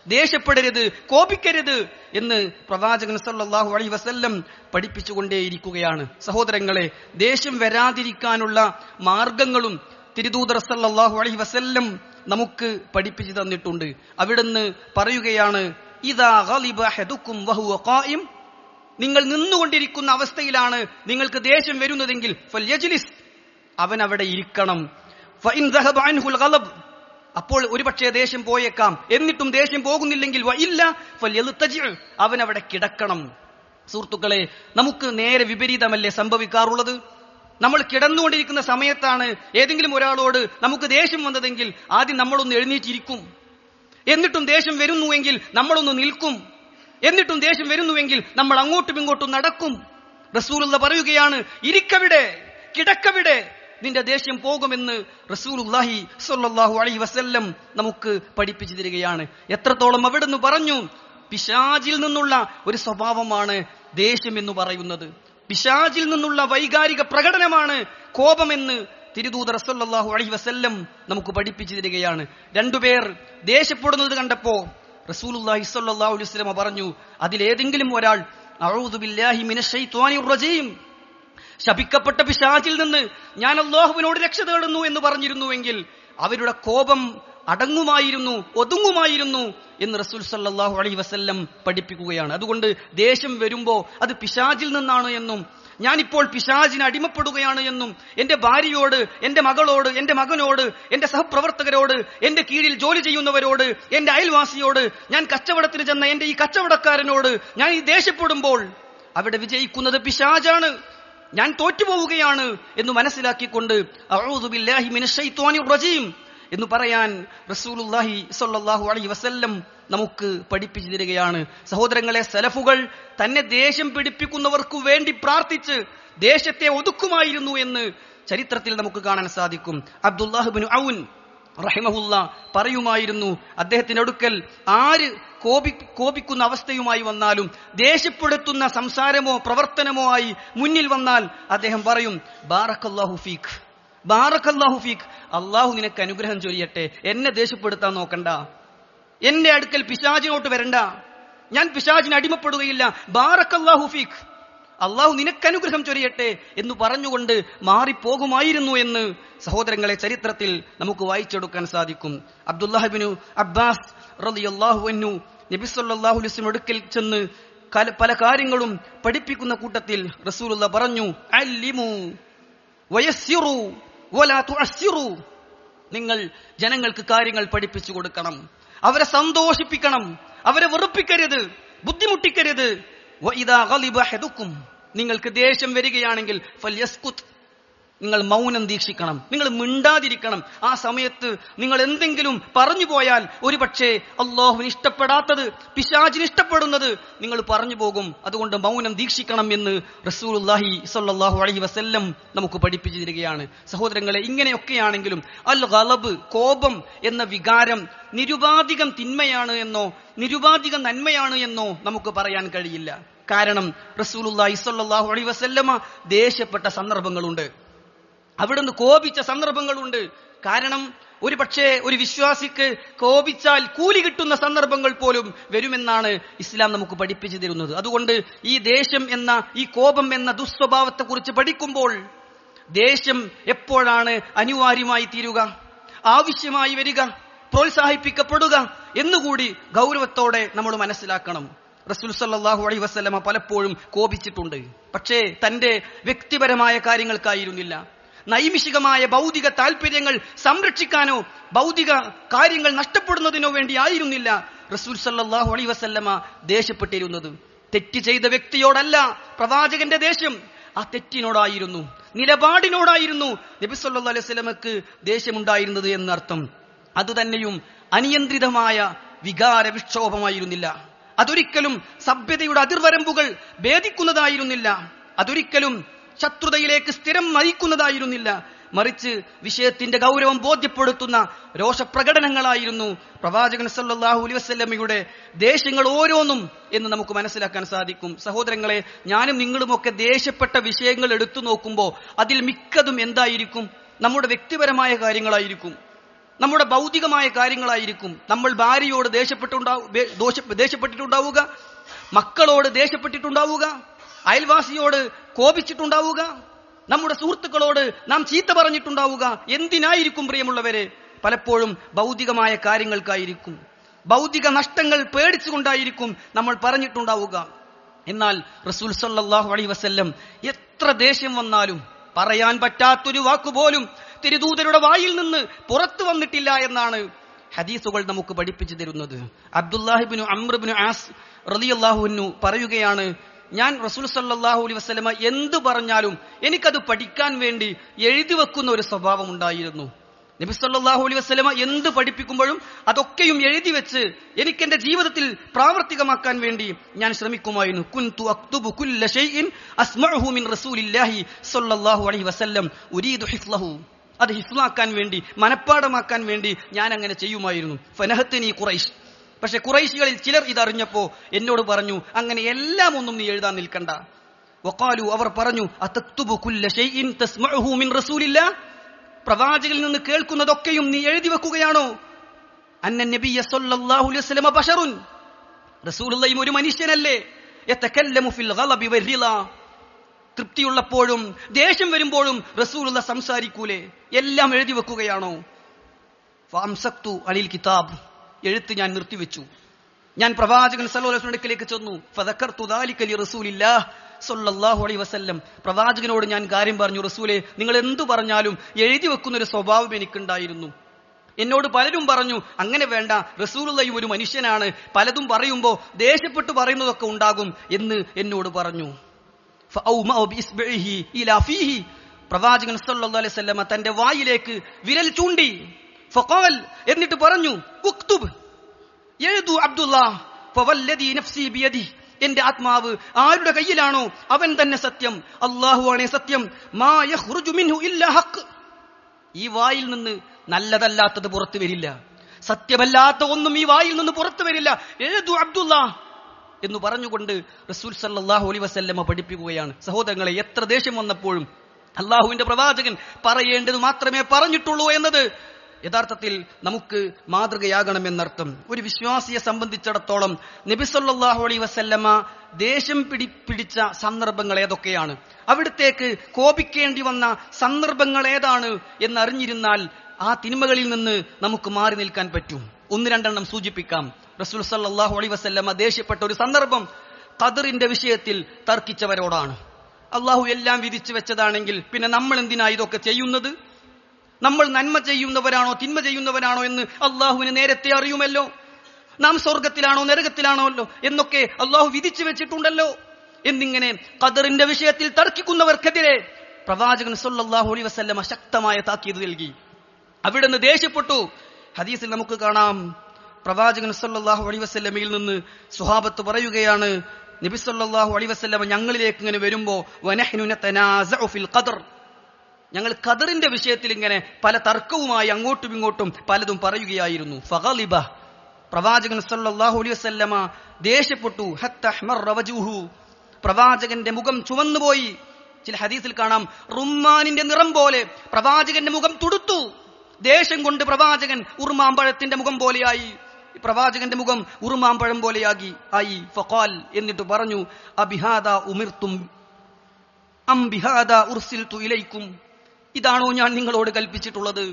ദേഷ്യപ്പെടരുത്, കോപിക്കരുത് എന്ന് പ്രവാചകൻ സല്ലല്ലാഹു അലൈഹി വസല്ലം പഠിപ്പിച്ചുകൊണ്ടേയിരിക്കുകയാണ്. സഹോദരങ്ങളെ, ദേഷ്യം വരാതിരിക്കാനുള്ള മാർഗങ്ങളും തിരുദൂതർ സല്ലല്ലാഹു അലൈഹി വസല്ലം നമുക്ക് പഠിപ്പിച്ചു തന്നിട്ടുണ്ട്. അവിടുന്ന് പറയുകയാണ്, ഇദാ ഗളിബ അഹദുക്കും വഹുവ ഖായിം, നിങ്ങൾ നിന്നുകൊണ്ടിരിക്കുന്ന അവസ്ഥയിലാണ് നിങ്ങൾക്ക് ദേഷ്യം വരുന്നതെങ്കിൽ ഫൽയജ്ലിസ്, അവൻ അവിടെ ഇരിക്കണം. ഫഇൻ ദഹബ അൻഹുൽ ഗളബ്, അപ്പോൾ ഒരുപക്ഷെ ദേഷ്യം പോയേക്കാം, എന്നിട്ടും ദേഷ്യം പോകുന്നില്ലെങ്കിൽ വഇല്ല ഫൽയൽതജി, അവൻ അവിടെ കിടക്കണം. സുഹൃത്തുക്കളെ, നമുക്ക് നേരെ വിപരീതമല്ലേ സംഭവിക്കാറുള്ളത്? നമ്മൾ കിടന്നുകൊണ്ടിരിക്കുന്ന സമയത്താണ് ഏതെങ്കിലും ഒരാളോട് നമുക്ക് ദേഷ്യം വന്നതെങ്കിൽ ആദ്യം നമ്മളൊന്ന് എഴുന്നേറ്റിരിക്കും. എന്നിട്ടും ദേഷ്യം വരുന്നുവെങ്കിൽ നമ്മളൊന്ന് നിൽക്കും. എന്നിട്ടും ദേഷ്യം വരുന്നുവെങ്കിൽ നമ്മൾ അങ്ങോട്ടും ഇങ്ങോട്ടും നടക്കും. റസൂലുള്ളാഹി പറയുകയാണ്, ഇരിക്കവിടെ, കിടക്കവിടെ, നിന്റെ ദേഷ്യം പോകുമെന്ന് റസൂലുള്ളാഹി സ്വല്ലല്ലാഹു അലൈഹി വസല്ലം നമുക്ക് പഠിപ്പിച്ചു തരികയാണ്. എത്രത്തോളം അവിടുന്ന് പറഞ്ഞു, പിശാചിൽ നിന്നുള്ള ഒരു സ്വഭാവമാണ് ദേഷ്യം എന്ന് പറയുന്നത്. പിശാചിൽ നിന്നുള്ള വൈകാരിക പ്രകടനമാണ് കോപമെന്ന് തിരുദൂതർ സല്ലല്ലാഹു അലൈഹി വസല്ലം നമുക്ക് പഠിപ്പിച്ചു തരികയാണ്. രണ്ടുപേർ ദേഷ്യപ്പെടുന്നത് കണ്ടപ്പോ റസൂലുള്ളാഹി സ്വല്ലല്ലാഹു അലൈഹി വസല്ലം പറഞ്ഞു, അതിലേതെങ്കിലും ഒരാൾ അഊദു ബില്ലാഹി മിനശ് ശൈത്വാനിർ റജീം, ശപിക്കപ്പെട്ട പിശാചിൽ നിന്ന് ഞാൻ അല്ലാഹുവിനോട് രക്ഷ തേടുന്നു എന്ന് പറഞ്ഞിരുന്നുവെങ്കിൽ അവരുടെ കോപം അടങ്ങുമായിരുന്നു, ഒതുങ്ങുമായിരുന്നു എന്ന് റസൂൽ സല്ലല്ലാഹു അലൈഹി വസല്ലം പഠിപ്പിക്കുകയാണ്. അതുകൊണ്ട് ദേഷ്യം വരുമ്പോ അത് പിശാചിൽ നിന്നാണ് എന്നും, ഞാനിപ്പോൾ പിശാചിന് അടിമപ്പെടുകയാണ് എന്നും എന്റെ ഭാര്യയോട്, എന്റെ മകളോട്, എന്റെ മകനോട്, എന്റെ സഹപ്രവർത്തകരോട്, എന്റെ കീഴിൽ ജോലി ചെയ്യുന്നവരോട്, എന്റെ അയൽവാസിയോട്, ഞാൻ കച്ചവടത്തിന് ചെന്ന എന്റെ ഈ കച്ചവടക്കാരനോട് ഞാൻ ഈ ദേഷ്യപ്പെടുമ്പോൾ അവിടെ വിജയിക്കുന്നത് പിശാചാണ്, ഞാൻ തോറ്റുപോവുകയാണ് എന്ന് മനസ്സിലാക്കിക്കൊണ്ട് അഊദു ബില്ലാഹി മിനശ് ശൈത്വാനിർ റജീം എന്ന് പറയാൻ റസൂലുള്ളാഹി സ്വല്ലല്ലാഹു അലൈഹി വസല്ലം നമുക്ക് പഠിപ്പിച്ചു തരികയാണ്. സഹോദരങ്ങളെ, സലഫുകൾ തന്നെ ദേഷ്യം പിടിപ്പിക്കുന്നവർക്ക് വേണ്ടി പ്രാർത്ഥിച്ച് ദേഷ്യത്തെ ഒതുക്കുമായിരുന്നു എന്ന് ചരിത്രത്തിൽ നമുക്ക് കാണാൻ സാധിക്കും. അബ്ദുല്ലാഹ് ഇബ്നു ഔൻ റഹിമഹുല്ലാ പറയുമായിരുന്നു, അദ്ദേഹത്തിന്റെ അടുക്കൽ ആര് കോപിക്കുന്ന അവസ്ഥയുമായി വന്നാലും, ദേഷ്യപ്പെടുത്തുന്ന സംസാരമോ പ്രവർത്തനമോ ആയി മുന്നിൽ വന്നാൽ അദ്ദേഹം പറയും, ബാറക്കല്ലാഹു ഫീക്ക്, ബാറക്കല്ലാഹു ഫീക്ക്, അള്ളാഹു നിനക്ക് അനുഗ്രഹം ചൊരിയട്ടെ, എന്നെ ദേഷ്യപ്പെടുത്താൻ നോക്കണ്ട, എന്റെ അടുക്കൽ പിശാചിനോട്ട് വരണ്ട, ഞാൻ പിശാചിന് അടിമപ്പെടുകയില്ല, ബാറക്കല്ലാഹു ഫീക്ക്, അള്ളാഹു നിനക്ക് അനുഗ്രഹം ചൊരിയട്ടെ എന്ന് പറഞ്ഞുകൊണ്ട് മാറിപ്പോകുമായിരുന്നു എന്ന് സഹോദരങ്ങളെ ചരിത്രത്തിൽ നമുക്ക് വായിച്ചെടുക്കാൻ സാധിക്കും. അബ്ദുല്ലാഹ് ഇബ്നു അബ്ബാസ് റളിയല്ലാഹു അൻഹു നബി സല്ലല്ലാഹു അലൈഹി വസല്ലം അടുക്കൽ ചെന്ന് പല കാര്യങ്ങളും പഠിപ്പിക്കുന്ന കൂട്ടത്തിൽ റസൂലുള്ളാഹി പറഞ്ഞു, അല്ലിമു വയസ്സിറു വലാ തുഅസ്സിറു, നിങ്ങൾ ജനങ്ങൾക്ക് കാര്യങ്ങൾ പഠിപ്പിച്ചു കൊടുക്കണം, അവരെ സന്തോഷിപ്പിക്കണം, അവരെ വെറുപ്പിക്കരുത്, ബുദ്ധിമുട്ടിക്കരുത്. വഇദാ ഗളിബ അഹദുക്കും, നിങ്ങൾക്ക് ദേഷ്യം വരികയാണെങ്കിൽ ഫൽയസ്കുത്, നിങ്ങൾ മൗനം ദീക്ഷിക്കണം, നിങ്ങൾ മിണ്ടാതിരിക്കണം. ആ സമയത്ത് നിങ്ങൾ എന്തെങ്കിലും പറഞ്ഞു പോയാൽ ഒരുപക്ഷെ അല്ലാഹുവിന് ഇഷ്ടപ്പെടാത്തത്, പിശാചിന് ഇഷ്ടപ്പെടുന്നത് നിങ്ങൾ പറഞ്ഞു പോകും. അതുകൊണ്ട് മൗനം ദീക്ഷിക്കണം എന്ന് റസൂലുള്ളാഹി സ്വല്ലല്ലാഹു അലൈഹി വസല്ലം നമുക്ക് പഠിപ്പിച്ചു തരികയാണ്. സഹോദരങ്ങളെ, ഇങ്ങനെയൊക്കെയാണെങ്കിലും അൽ ഗളബ്, കോപം എന്ന വികാരം നിരുപാധികം തിന്മയാണ് എന്നോ നിരുപാധികം നന്മയാണ് എന്നോ നമുക്ക് പറയാൻ കഴിയില്ല. കാരണം റസൂലുള്ളാഹി സ്വല്ലല്ലാഹു അലൈഹി വസല്ലമ ദേഷ്യപ്പെട്ട സന്ദർഭങ്ങളുണ്ട്, അവിടുന്ന് കോപിച്ച സന്ദർഭങ്ങളുണ്ട്. കാരണം ഒരു പക്ഷേ ഒരു വിശ്വാസിക്ക് കോപിച്ചാൽ കൂലി കിട്ടുന്ന സന്ദർഭങ്ങൾ പോലും വരുമെന്നാണ് ഇസ്ലാം നമുക്ക് പഠിപ്പിച്ചു തരുന്നത്. അതുകൊണ്ട് ഈ ദേഷ്യം എന്ന, ഈ കോപം എന്ന ദുസ്വഭാവത്തെ കുറിച്ച് പഠിക്കുമ്പോൾ ദേഷ്യം എപ്പോഴാണ് അനിവാര്യമായി തീരുക, ആവശ്യമായി വരിക, പ്രോത്സാഹിപ്പിക്കപ്പെടുക എന്നുകൂടി ഗൗരവത്തോടെ നമ്മൾ മനസ്സിലാക്കണം. റസൂൽ സല്ലല്ലാഹു അലൈഹി വസല്ലമ പലപ്പോഴും കോപിച്ചിട്ടുണ്ട്. പക്ഷേ തന്റെ വ്യക്തിപരമായ കാര്യങ്ങൾക്കായിരുന്നില്ല, നൈമിഷികമായ ഭൗതിക താല്പര്യങ്ങൾ സംരക്ഷിക്കാനോ ഭൗതിക കാര്യങ്ങൾ നഷ്ടപ്പെടുന്നതിനോ വേണ്ടി ആയിരുന്നില്ല റസൂൽ സല്ലല്ലാഹു അലൈഹി വസല്ലമ ദേഷ്യപ്പെട്ടിരുന്നത്. തെറ്റ് ചെയ്ത വ്യക്തിയോടല്ല പ്രവാചകന്റെ ദേഷ്യം, ആ തെറ്റിനോടായിരുന്നു, നിലപാടിനോടായിരുന്നു നബി സല്ലല്ലാഹു അലൈഹി വസല്ലമക്ക് ദേഷ്യമുണ്ടായിരുന്നത് എന്നർത്ഥം. അതുതന്നെയും അനിയന്ത്രിതമായ വികാര വിക്ഷോഭമായിരുന്നില്ല. അതൊരിക്കലും സഭ്യതയുടെ അതിർവരമ്പുകൾ ഭേദിക്കുന്നതായിരുന്നില്ല. അതൊരിക്കലും ശത്രുതയിലേക്ക് സ്ഥിരം നയിക്കുന്നതായിരുന്നില്ല. മറിച്ച് വിഷയത്തിന്റെ ഗൗരവം ബോധ്യപ്പെടുത്തുന്ന രോഷപ്രകടനങ്ങളായിരുന്നു പ്രവാചകൻ സല്ലല്ലാഹു അലൈഹി വസല്ലമയുടെ ദേഷ്യങ്ങൾ ഓരോന്നും എന്ന് നമുക്ക് മനസ്സിലാക്കാൻ സാധിക്കും. സഹോദരങ്ങളെ, ഞാനും നിങ്ങളുമൊക്കെ ദേഷ്യപ്പെട്ട വിഷയങ്ങൾ എടുത്തു നോക്കുമ്പോൾ അതിൽ മിക്കതും എന്തായിരിക്കും? നമ്മുടെ വ്യക്തിപരമായ കാര്യങ്ങളായിരിക്കും, നമ്മുടെ ഭൗതികമായ കാര്യങ്ങളായിരിക്കും. നമ്മൾ ഭാര്യയോട് ദേഷ്യപ്പെട്ടിട്ടുണ്ടാവുക, മക്കളോട് ദേഷ്യപ്പെട്ടിട്ടുണ്ടാവുക, അയൽവാസിയോട് കോപിച്ചിട്ടുണ്ടാവുക, നമ്മുടെ സുഹൃത്തുക്കളോട് നാം ചീത്ത പറഞ്ഞിട്ടുണ്ടാവുക. എന്തിനായിരിക്കും പ്രിയമുള്ളവരെ? പലപ്പോഴും ഭൗതികമായ കാര്യങ്ങൾക്കായിരിക്കും, ഭൗതിക നഷ്ടങ്ങൾ പേടിച്ചുകൊണ്ടായിരിക്കും നമ്മൾ പറഞ്ഞിട്ടുണ്ടാവുക. എന്നാൽ റസൂൽ സല്ലല്ലാഹു അലൈഹി വസല്ലം എത്ര ദേഷ്യം വന്നാലും പറയാൻ പറ്റാത്തൊരു വാക്കുപോലും തിരുദൂതരുടെ വായിൽ നിന്ന് പുറത്തു വന്നിട്ടില്ല എന്നാണ് ഹദീസുകൾ നമുക്ക് പഠിപ്പിച്ചു തരുന്നത്. അബ്ദുല്ലാഹിബ്നു അംർ ഇബ്നു ആസ് റളിയല്ലാഹു അൻഹു പറയുകയാണ്, ഞാൻ റസൂൽ സല്ലല്ലാഹു അലൈഹി വസല്ലമ എന്ത് പറഞ്ഞാലും എനിക്കത് പഠിക്കാൻ വേണ്ടി എഴുതി വെക്കുന്ന ഒരു സ്വഭാവം ഉണ്ടായിരുന്നു. നബി സല്ലല്ലാഹു അലൈഹി വസല്ലമ എന്ത് പഠിപ്പിക്കുമ്പോഴും അതൊക്കെയും എഴുതി വെച്ച് എനിക്ക് എന്റെ ജീവിതത്തിൽ പ്രാവർത്തികമാക്കാൻ വേണ്ടി ഞാൻ ശ്രമിക്കുമായിരുന്നു. കുൻതു അക്തുബു കുല്ല ഷൈഇൻ അസ്മഉഹു മിൻ റസൂലില്ലാഹി സല്ലല്ലാഹു അലൈഹി വസല്ലം ഉരീദു ഹിഫ്ളഹു. അത് ഹിഫ്ളാക്കാൻ വേണ്ടി, മനപ്പാടമാക്കാൻ വേണ്ടി ഞാൻ അങ്ങനെ ചെയ്യുമായിരുന്നു. ഫനഹത്നി ഖുറൈശ്. പക്ഷെ ഖുറൈശികളിൽ ചിലർ ഇതറിഞ്ഞപ്പോ എന്നോട് പറഞ്ഞു, അങ്ങനെ എല്ലാം ഒന്നും നീ എഴുതാൻ നിൽക്കണ്ട. വഖാലു, അവർ പറഞ്ഞു, അതക്തുബു കുല്ല ഷൈഇൻ തസ്മഉഹു മിൻ റസൂലില്ലാഹ്. പ്രവാചകനിൽ നിന്ന് കേൾക്കുന്നതൊക്കെയും നീ എഴുതി വെക്കുകയാണോ? അന്ന നബിയ സല്ലല്ലാഹു അലൈഹി വസല്ലമ ബശറുൻ. റസൂലുള്ളാഹി ഒരു മനുഷ്യനല്ലേ? യതകല്ലമു ഫിൽ ഗളബി വൽറിളാ. തൃപ്തിയുള്ളപ്പോഴും ദേഷ്യം വരുമ്പോഴും റസൂലുള്ള സംസാരിക്കൂലേ? എല്ലാം എഴുതി വെക്കുകയാണോ? ഫഅംസക്തു അനിൽ കിതാബ്. എഴുത്ത് ഞാൻ നിർത്തിവെച്ചു. ഞാൻ പ്രവാചകൻ സല്ലല്ലാഹു അലൈഹി വസല്ലം അടുക്കലേക്ക് ചെന്നു. ഫദക്കർതു ദാലിക ലി റസൂലില്ലാഹ് സല്ലല്ലാഹു അലൈഹി വസല്ലം. പ്രവാചകനോട് ഞാൻ കാര്യം പറഞ്ഞു, റസൂലേ, നിങ്ങൾ എന്തു പറഞ്ഞാലും എഴുതി വെക്കുന്ന ഒരു സ്വഭാവം എനിക്കുണ്ടായിരുന്നു. എന്നോട് പലരും പറഞ്ഞു, അങ്ങനെ വേണ്ട, റസൂലുള്ളാഹി ഒരു മനുഷ്യനാണ്, പലതും പറയുമ്പോൾ ദേഷ്യപ്പെട്ട് പറയുന്നതൊക്കെ ഉണ്ടാകും എന്ന് എന്നോട് പറഞ്ഞു. പ്രവാചകൻ സല്ലല്ലാഹു അലൈഹി വസല്ലം തന്റെ വായിലേക്ക് വിരൽ ചൂണ്ടി. ഫഖാൽ, എന്നിട്ട് പറഞ്ഞു, ഉക്തുബ്, എഴുതു അബ്ദുല്ലാഹ്, ഫവല്ലദി നഫ്സി ബിയദിഹി. എന്റെ ആത്മാവ് ആരുടെ കയ്യിലാണോ അവൻ തന്നെ സത്യം, അല്ലാഹുവാണേ സത്യം. മാ യഖ്റുജു മിൻഹു ഇല്ലാ ഹഖ്. ഈ വായിൽ നിന്ന് നല്ലതല്ലാത്തത് പുറത്തു വരില്ല, സത്യമല്ലാത്ത ഒന്നും ഈ വായിൽ നിന്ന് പുറത്തു വരില്ല. എഴുതു അബ്ദുല്ലാഹ് എന്ന് പറഞ്ഞുകൊണ്ട് റസൂൽ സല്ലല്ലാഹു അലൈഹി വസല്ലമ പഠിപ്പിക്കുകയാണ്. സഹോദരങ്ങളെ, എത്ര ദേഷ്യം വന്നപ്പോഴും അള്ളാഹുവിന്റെ പ്രവാചകൻ പറയേണ്ടത് മാത്രമേ പറഞ്ഞിട്ടുള്ളൂ എന്നത് യഥാർത്ഥത്തിൽ നമുക്ക് മാതൃകയാകണമെന്നർത്ഥം. ഒരു വിശ്വാസിയെ സംബന്ധിച്ചിടത്തോളം നബി സല്ലല്ലാഹു അലൈഹി വസല്ലമ ദേഷ്യം പിടിച്ച സന്ദർഭങ്ങൾ ഏതൊക്കെയാണ്, അവിടത്തേക്ക് കോപിക്കേണ്ടി വന്ന സന്ദർഭങ്ങൾ ഏതാണ് എന്നറിഞ്ഞിരുന്നാൽ ആ തിന്മകളിൽ നിന്ന് നമുക്ക് മാറി നിൽക്കാൻ പറ്റും. ഒന്ന് രണ്ടെണ്ണം സൂചിപ്പിക്കാം. റസൂൽ സല്ലല്ലാഹു അലൈഹി വസല്ലമ ദേഷ്യപ്പെട്ട ഒരു സന്ദർഭം ഖദറിന്റെ വിഷയത്തിൽ തർക്കിച്ചവരോടാണ്. അള്ളാഹു എല്ലാം വിധിച്ചു വെച്ചതാണെങ്കിൽ പിന്നെ നമ്മൾ എന്തിനാ ഇതൊക്കെ ചെയ്യുന്നത്? നമ്മൾ നന്മ ചെയ്യുന്നവരാണോ തിന്മ ചെയ്യുന്നവരാണോ എന്ന് അള്ളാഹുവിന് നേരത്തെ അറിയുമല്ലോ. നാം സ്വർഗത്തിലാണോ നരകത്തിലാണോ എന്നൊക്കെ അള്ളാഹു വിധിച്ചു വെച്ചിട്ടുണ്ടല്ലോ. എന്നിങ്ങനെ ഖദറിന്റെ വിഷയത്തിൽ തർക്കിക്കുന്നവർക്കെതിരെ പ്രവാചകൻ സല്ലല്ലാഹു അലൈഹി വസല്ലമ ശക്തമായ താക്കീത് നൽകി. അവിടുന്ന് ദേഷ്യപ്പെട്ടു. ഹദീസിൽ നമുക്ക് കാണാം, പ്രവാചകൻ സല്ലല്ലാഹു അലൈഹി വസല്ലമയിൽ നിന്ന് സ്വഹാബത്ത് പറയുകയാണ്, നബി സല്ലല്ലാഹു അലൈഹി വസല്ലമ ഞങ്ങളിലേക്ക് ഇങ്ങനെ വരുമ്പോ വനഹ്നു നതനാസഉ ഫിൽ ഖദർ, ഞങ്ങൾ ഖദറിന്റെ വിഷയത്തിൽ ഇങ്ങനെ പല തർക്കവുമായി അങ്ങോട്ടും ഇങ്ങോട്ടും പലതും പറയുകയായിരുന്നു. ഫഗളിബ, പ്രവാചകൻ സല്ലല്ലാഹു അലൈഹി വസല്ലമ ദേഷ്യപ്പെട്ടു. ഹത്ത അഹ്മറ വജ്ഹുഹു, പ്രവാചകന്റെ മുഖം ചുവന്നുപോയി. ചില ഹദീസിൽ കാണാം റുമ്മാനിന്റെ നിറം പോലെ പ്രവാചകന്റെ മുഖം തുടുത്തു. ദേശം കൊണ്ട് പ്രവാചകൻ ഉറുമാമ്പഴത്തിന്റെ മുഖം പോലെയായി. പ്രവാചകന്റെ മുഖം ഉറുമാമ്പഴം പോലെയായി ആയി. ഫഖാൽ, എന്നിട്ട് പറഞ്ഞു, അബിഹാദാ ഉമിർതും അം ബിഹാദാ ഉർസിൽതു ഇലൈക്കും, ഇതാണോ ഞാൻ നിങ്ങളോട് കൽപ്പിച്ചിട്ടുള്ളത്?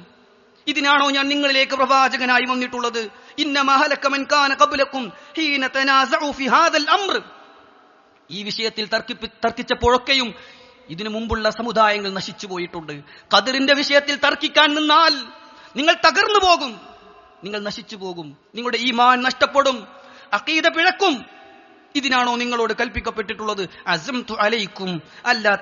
ഇതിനാണോ ഞാൻ നിങ്ങളിലേക്ക് പ്രവാചകനായി വന്നിട്ടുള്ളത്? ഇന്നമാ ഹലക മൻ കാന ഖബ്ലകും ഹീന തനാസഉ ഫി ഹാദൽ അംർ, ഈ വിഷയത്തിൽ തർക്കിച്ചപ്പോഴൊക്കെയും ഇതിനു മുമ്പുള്ള സമുദായങ്ങൾ നശിച്ചു പോയിട്ടുണ്ട്. ഖദറിന്റെ വിഷയത്തിൽ തർക്കിക്കാൻ നിന്നാൽ നിങ്ങൾ തകർന്നു പോകും, നിങ്ങൾ നശിച്ചു പോകും, നിങ്ങളുടെ ഈമാൻ നഷ്ടപ്പെടും, അഖീദ പിഴക്കും. ഇതിനാണോ നിങ്ങളോട് കൽപ്പിക്കപ്പെട്ടിട്ടുള്ളത്? അസ്മതു അലൈക്കും അല്ലാ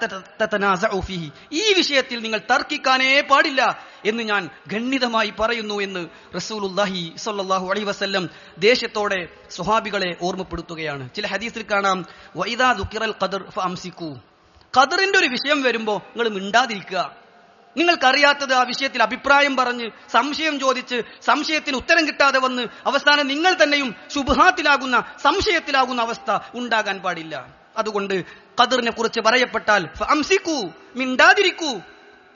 തതനാസഉ ഫീഹി, ഈ വിഷയത്തിൽ നിങ്ങൾ തർക്കിക്കാനേ പാടില്ല എന്ന് ഞാൻ ഗണ്ണിതമായി പറയുന്നു എന്ന് റസൂലുള്ളാഹി സ്വല്ലല്ലാഹു അലൈഹി വസല്ലം ദേശത്തോടെ സ്വഹാബികളെ ഓർമ്മപ്പെടുത്തുകയാണ്. ചില ഹദീസിൽ കാണാം, വഇദാ ദുകിറൽ ഖദർ ഫഅംസികൂ, ഖദറിന്റെ ഒരു വിഷയം വരുമ്പോ നിങ്ങൾ മിണ്ടാതിരിക്കുക. നിങ്ങൾക്കറിയാത്തത് ആ വിഷയത്തിൽ അഭിപ്രായം പറഞ്ഞ് സംശയം ചോദിച്ച് സംശയത്തിന് ഉത്തരം കിട്ടാതെ വന്ന് അവസാനം നിങ്ങൾ തന്നെയും ശുബ്ഹാത്തിലാകുന്ന, സംശയത്തിലാകുന്ന അവസ്ഥ ഉണ്ടാകാൻ പാടില്ല. അതുകൊണ്ട് ഖദറിനെ കുറിച്ച് പറയപ്പെട്ടാൽ ഫഅംസികൂ, മിണ്ടാതിരിക്കൂ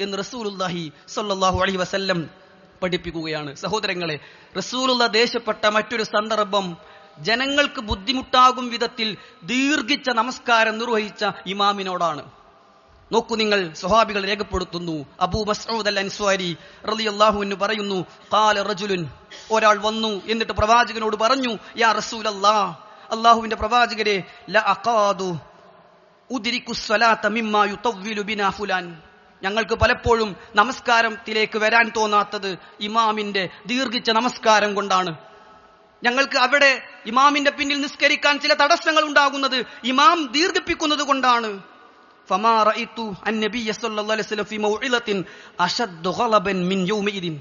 എന്ന് റസൂലുള്ളാഹി സ്വല്ലല്ലാഹു അലൈഹി വസല്ലം പഠിപ്പിക്കുകയാണ്. സഹോദരങ്ങളെ, റസൂലുള്ള ദേശപ്പെട്ട മറ്റൊരു സന്ദർഭം ജനങ്ങൾക്ക് ബുദ്ധിമുട്ടാകും വിധത്തിൽ ദീർഘിച്ച നമസ്കാരം നിർവഹിച്ച ഇമാമിനോടാണ്. നോക്കൂ നിങ്ങൾ, സ്വഹാബികൾ രേഖപ്പെടുത്തുന്നു. അബൂ മസ്ഊദ് അൽ അൻസ്വാരി റളിയല്ലാഹു അൻഹു പറയുന്നു, ഖാല റജുലുൻ, ഒരാൾ വന്നു എന്നിട്ട് പ്രവാചകനോട് പറഞ്ഞു, യാ റസൂലല്ലാഹ്, അല്ലാഹുവിന്റെ പ്രവാചകരെ, ല അഖാദു ഉദ്രികു സ്വലാത മിമ്മാ യുതവ്വിലു ബിനാ ഫുലാൻ, ഞങ്ങൾക്ക് പലപ്പോഴും നമസ്കാരത്തിലേക്ക് വരാൻ തോന്നാത്തത് ഇമാമിന്റെ ദീർഘിച്ച നമസ്കാരം കൊണ്ടാണ്. ഞങ്ങൾക്ക് അവിടെ ഇമാമിന്റെ പിന്നിൽ നിസ്കരിക്കാൻ ചില തടസ്സങ്ങൾ ഉണ്ടാകുന്നത് ഇമാം ദീർഘിപ്പിക്കുന്നത് കൊണ്ടാണ്. ഫമാ റഅയ്തു അന്നബിയ സ്വല്ലല്ലാഹു അലൈഹി വസല്ലം ഫീ മൗഇലത്തിൻ അശദ്ദു ഗളബൻ മിൻ യൗമഇദിൻ,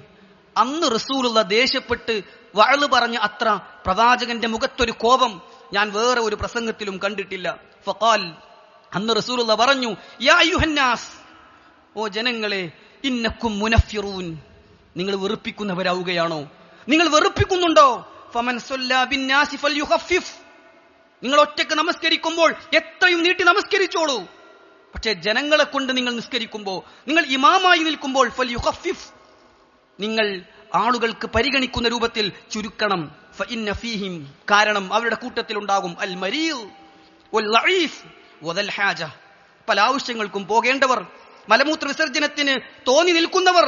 അന്ന് റസൂലുള്ള ദേഷ്യപ്പെട്ട് വഅള് പറഞ്ഞ അത്ര പ്രവാചകന്റെ മുഖത്തൊരു കോപം ഞാൻ വേറെ ഒരു പ്രസംഗത്തിലും കണ്ടിട്ടില്ല. ഫഖാൽ, അന്ന് റസൂലുള്ള പറഞ്ഞു, യാ അയ്യുഹന്നാസ്, ഓ ജനങ്ങളെ, ഇന്നക്കും മുനഫിറൂൻ, നിങ്ങൾ വെറുപ്പിക്കുന്നവരാവുകയാണോ? നിങ്ങൾ വെറുപ്പിക്കുന്നുണ്ടോ? ഫമൻ സല്ലല്ലാ ബിന്നാസി ഫൽയുഖഫിഫ്, നിങ്ങൾ ഒറ്റയ്ക്ക് നമസ്കരിക്കുമ്പോൾ എത്രയും നീട്ടി നമസ്കരിച്ചോളൂ. പക്ഷേ ജനങ്ങളെ കൊണ്ട് നിങ്ങൾ നിസ്കരിക്കുമ്പോൾ, നിങ്ങൾ ഇമാമായി നിൽക്കുമ്പോൾ ഫൽയുഖഫിഫ്, നിങ്ങൾ ആളുകൾക്ക് പരിഗണിക്കുന്ന രൂപത്തിൽ ചുരുക്കണം. ഫഇന്ന ഫീഹിം, കാരണം അവരുടെ കൂട്ടത്തിൽ ഉണ്ടാകും അൽ മരീദ് വൽ ലഈഫ് വദൽ ഹാജ, പല ആവശ്യങ്ങൾക്കും പോകേണ്ടവർ, മലമൂത്ര വിസർജനത്തിന് തോന്നി നിൽക്കുന്നവർ,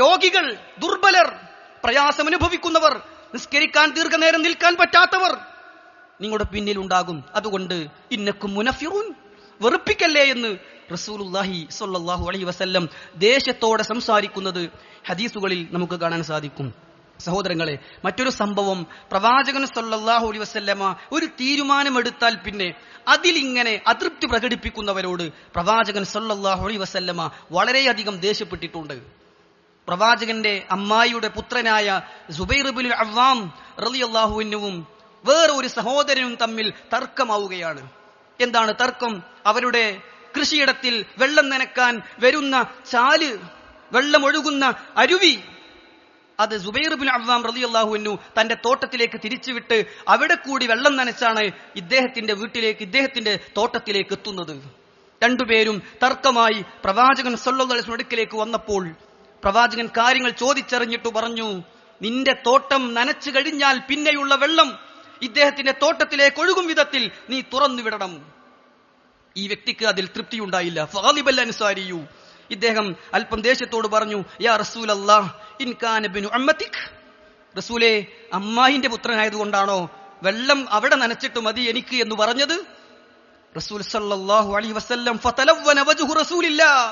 രോഗികൾ, ദുർബലർ, പ്രയാസം അനുഭവിക്കുന്നവർ, നിസ്കരിക്കാൻ ദീർഘനേരം നിൽക്കാൻ പറ്റാത്തവർ നിങ്ങളുടെ പിന്നിൽ ഉണ്ടാകും. അതുകൊണ്ട് ഇന്നക്കും മുനഫിറൂൻ, വെറുപ്പിക്കല്ലേ എന്ന് റസൂലുള്ളാഹി സ്വല്ലല്ലാഹു അലൈഹി വസല്ലം ദേശത്തോടെ സംസാരിക്കുന്നത് ഹദീസുകളിൽ നമുക്ക് കാണാൻ സാധിക്കും. സഹോദരങ്ങളെ, മറ്റൊരു സംഭവം, പ്രവാചകൻ സ്വല്ലല്ലാഹു അലൈഹി വസല്ലമ ഒരു തീരുമാനമെടുത്താൽ പിന്നെ അതിലിങ്ങനെ അതൃപ്തി പ്രകടിപ്പിക്കുന്നവരോട് പ്രവാചകൻ സ്വല്ലല്ലാഹു അലൈഹി വസല്ലമ വളരെയധികം ദേഷ്യപ്പെട്ടിട്ടുണ്ട്. പ്രവാചകന്റെ അമ്മായിയുടെ പുത്രനായ സുബൈർ ഇബ്നുൽ അവ്വാം റളിയല്ലാഹു അൻഹുവും വേറെ ഒരു സഹോദരനും തമ്മിൽ തർക്കമാവുകയാണ്. എന്താണ് തർക്കം? അവരുടെ കൃഷിയിടത്തിൽ വെള്ളം നനക്കാൻ വരുന്ന ചാല്, വെള്ളം ഒഴുകുന്ന അരുവി, അത് സുബൈർ ഇബ്നുൽ അവ്വാം റളിയല്ലാഹു അൻഹു തന്റെ തോട്ടത്തിലേക്ക് തിരിച്ചുവിട്ട് അവിടെ കൂടി വെള്ളം നനച്ചാണ് ഇദ്ദേഹത്തിന്റെ വീട്ടിലേക്ക്, ഇദ്ദേഹത്തിന്റെ തോട്ടത്തിലേക്ക് എത്തുന്നത്. രണ്ടുപേരും തർക്കമായി പ്രവാചകൻ സ്വല്ലല്ലാഹു അലൈഹി വസല്ലം അടുക്കലേക്ക് വന്നപ്പോൾ പ്രവാചകൻ കാര്യങ്ങൾ ചോദിച്ചറിഞ്ഞിട്ട് പറഞ്ഞു, നിന്റെ തോട്ടം നനച്ചു കഴിഞ്ഞാൽ പിന്നെയുള്ള വെള്ളം ഇദ്ദേഹത്തിന്റെ തോട്ടത്തിലേക്ക് ഒഴുകും വിധത്തിൽ നീ തുറന്നു വിടണം. ഈ വ്യക്തിക്ക് അതിൽ തൃപ്തിയുണ്ടായില്ല. ഫഗളിബൽ അൻസാരിയു, ഇദ്ദേഹം അല്പം ദേഷ്യത്തോട് പറഞ്ഞു, യാ റസൂലല്ലാഹ് ഇൻ കാന ബിനു അമ്മതിക്, റസൂലേ, അമ്മായിന്റെ പുത്രനായതുകൊണ്ടാണോ വെള്ളം അവിടെ നനച്ചിട്ട് മതി എനിക്ക് എന്ന് പറഞ്ഞത്? റസൂൽ സല്ലല്ലാഹു അലൈഹി വസല്ലം ഫതലവന വജ്ഹു റസൂലില്ലാഹ്,